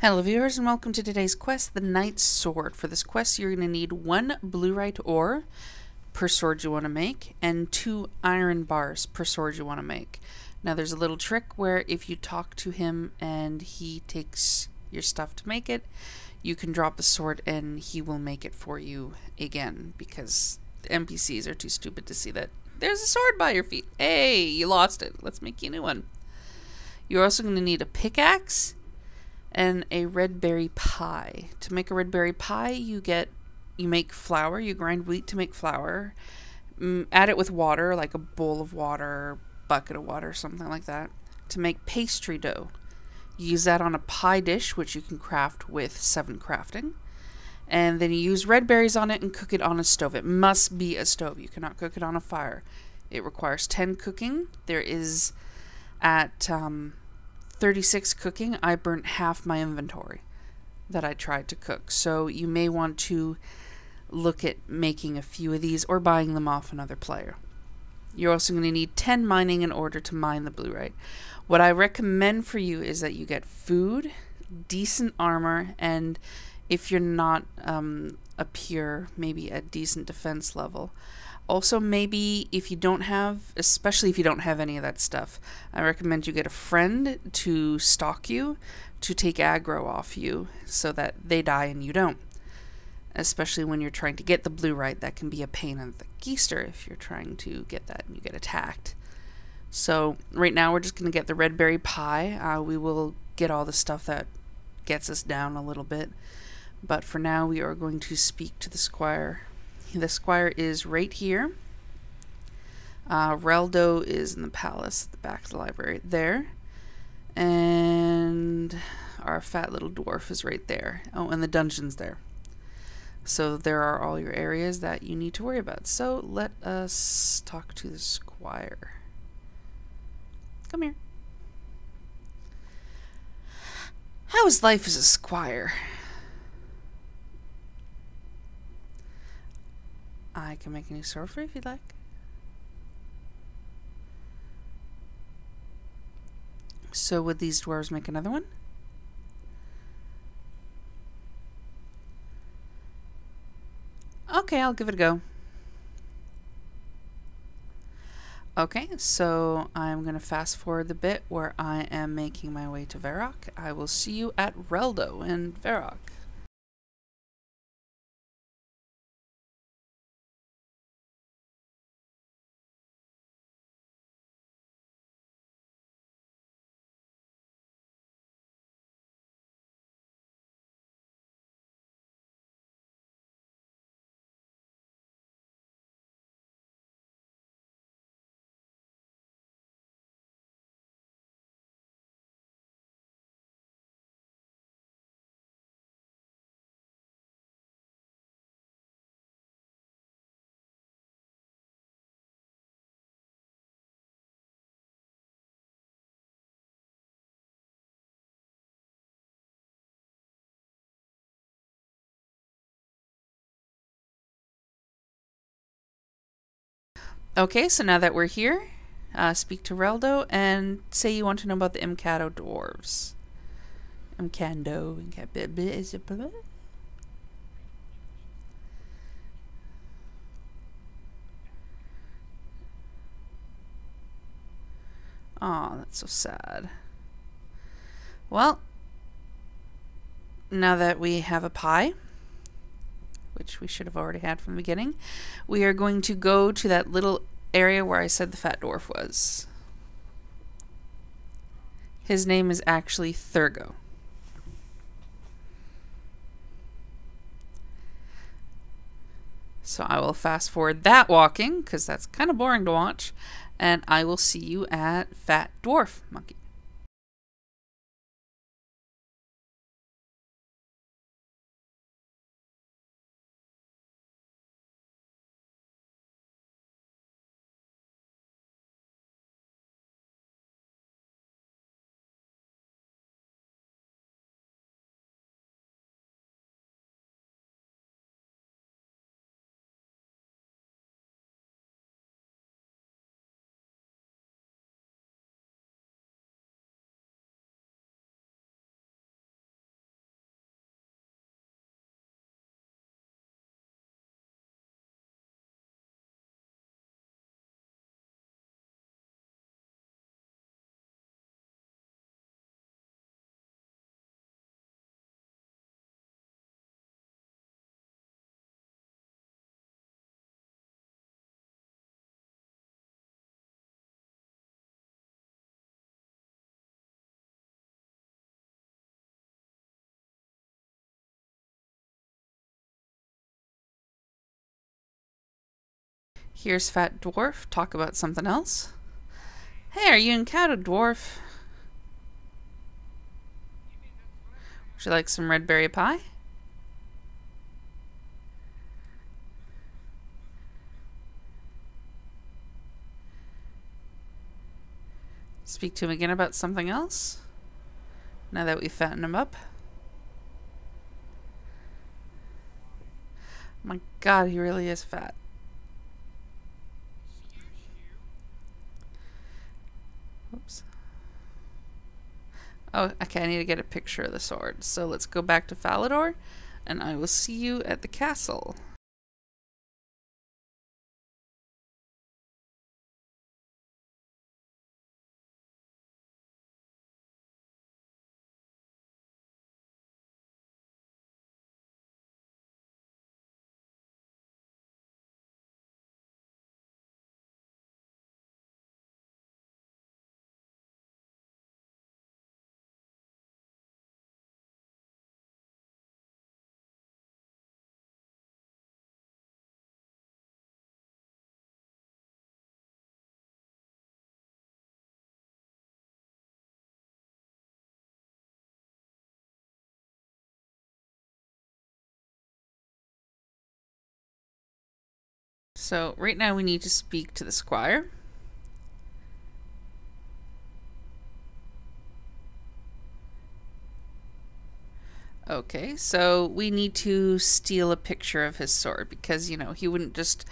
Hello viewers and welcome to today's quest, the Knight's Sword. For this quest you're going to need 1 Blurite Ore per sword you want to make and 2 iron bars per sword you want to make. Now there's a little trick where if you talk to him and he takes your stuff to make it, you can drop the sword and he will make it for you again, because the NPCs are too stupid to see that there's a sword by your feet. Hey, you lost it. Let's make you a new one. You're also going to need a pickaxe and a Redberry Pie. To make a Redberry Pie, you make flour, you grind wheat to make flour, add it with water, like a bowl of water, bucket of water, something like that, to make pastry dough. You use that on a pie dish, which you can craft with 7 crafting, and then you use red berries on it and cook it on a stove. It must be a stove. You cannot cook it on a fire. It requires 10 cooking. There is at 36 cooking, I burnt half my inventory that I tried to cook. So you may want to look at making a few of these or buying them off another player. You're also going to need 10 mining in order to mine the bluerite. What I recommend for you is that you get food, decent armor, and if you're not a pure, maybe a decent defense level. Also, maybe if you don't have, especially if you don't have any of that stuff, I recommend you get a friend to stalk you, to take aggro off you, so that they die and you don't. Especially when you're trying to get the bluerite, that can be a pain in the keister if you're trying to get that and you get attacked. So right now we're just going to get the Redberry Pie. We will get all the stuff that gets us down a little bit. But for now we are going to speak to the squire. The squire is right here. Reldo is in the palace at the back of the library there. And our fat little dwarf is right there. Oh, and the dungeon's there. So there are all your areas that you need to worry about. So let us talk to the squire. Come here. How is life as a squire? I can make a new sword for you if you'd like. So would these dwarves make another one? Okay, I'll give it a go. Okay, so I'm going to fast forward the bit where I am making my way to Varrock. I will see you at Reldo in Varrock. Okay, so now that we're here, speak to Reldo and say you want to know about the Mcado dwarves. Mcando, Mcado. Aw, that's so sad. Well, now that we have a pie, which we should have already had from the beginning, we are going to go to that little area where I said the fat dwarf was. His name is actually Thurgo. So I will fast forward that walking, because that's kind of boring to watch, and I will see you at Fat Dwarf Monkey. Here's Fat Dwarf. Talk about something else. Hey, are you in Cow Dwarf? Would you like some Redberry Pie? Speak to him again about something else? Now that we've fattened him up. My god, he really is fat. Oops. Oh, okay, I need to get a picture of the sword. So let's go back to Falador, and I will see you at the castle. So right now we need to speak to the squire. Okay, so we need to steal a picture of his sword because, you know, he wouldn't just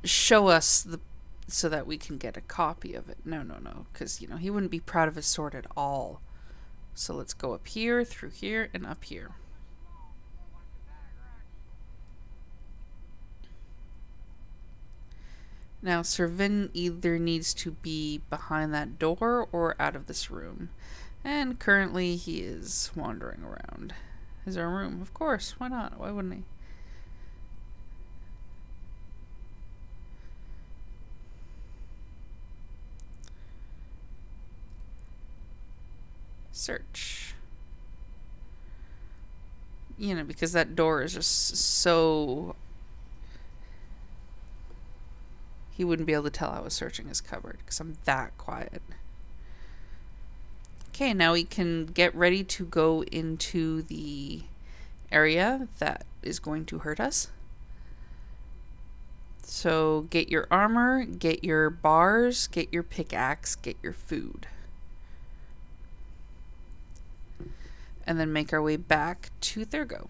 show us the so that we can get a copy of it. No, because, you know, he wouldn't be proud of his sword at all. So let's go up here, through here, and up here. Now, Sir Vin either needs to be behind that door or out of this room. And currently he is wandering around. Is there a room? Of course, why not? Why wouldn't he? Search. You know, because that door is just so... He wouldn't be able to tell I was searching his cupboard because I'm that quiet. Okay, now we can get ready to go into the area that is going to hurt us. So get your armor, get your bars, get your pickaxe, get your food. And then make our way back to Thurgo.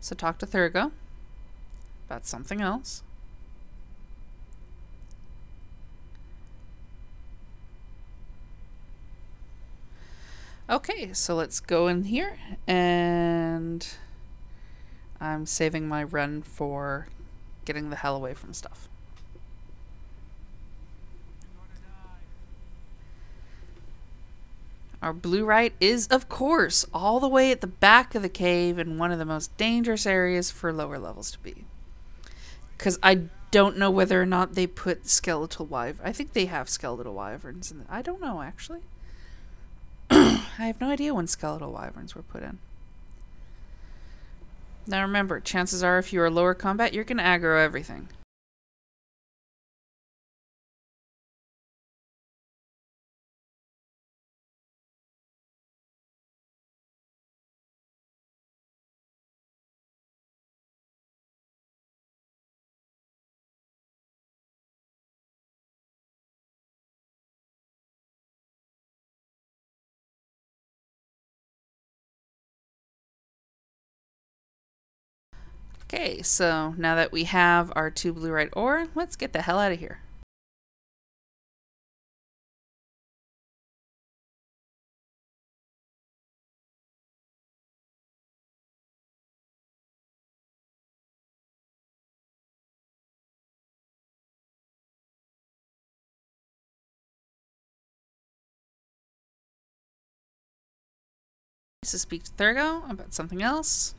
So talk to Thurgo about something else. Okay, so let's go in here, and I'm saving my run for getting the hell away from stuff. Our bluerite is, of course, all the way at the back of the cave in one of the most dangerous areas for lower levels to be. Because I don't know whether or not they put skeletal wyvern. I think they have skeletal wyverns in I don't know, actually. I have no idea when skeletal wyverns were put in. Now remember, chances are if you are lower combat, you're going to aggro everything. Okay, so now that we have our 2 Blurite Ore, let's get the hell out of here. To speak to Thurgo about something else.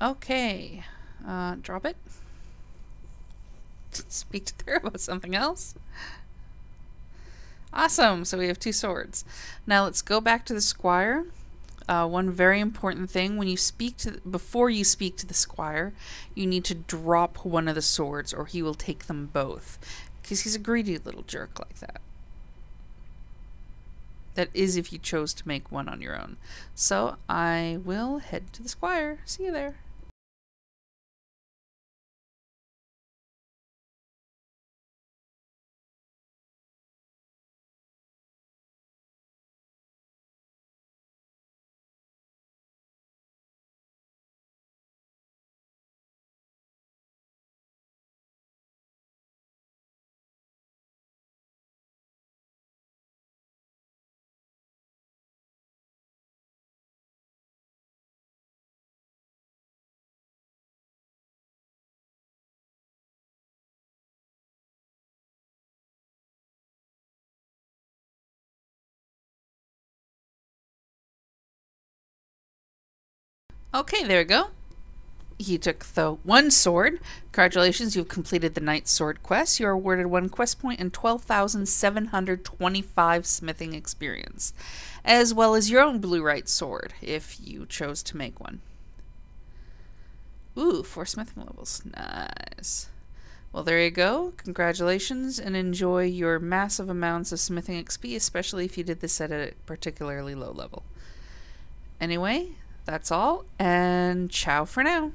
Okay, drop it. Speak to Thurgo about something else. Awesome, so we have 2 swords. Now let's go back to the squire. One very important thing, when you speak to, before you speak to the squire, you need to drop one of the swords or he will take them both. Because he's a greedy little jerk like that. That is if you chose to make one on your own. So I will head to the squire. See you there. Okay, there we go. He took the 1 sword. Congratulations, you've completed the Knight's Sword quest. You are awarded 1 quest point and 12,725 smithing experience, as well as your own Blurite sword, if you chose to make one. Ooh, 4 smithing levels. Nice. Well, there you go. Congratulations, and enjoy your massive amounts of smithing XP, especially if you did this at a particularly low level. Anyway, that's all, and ciao for now.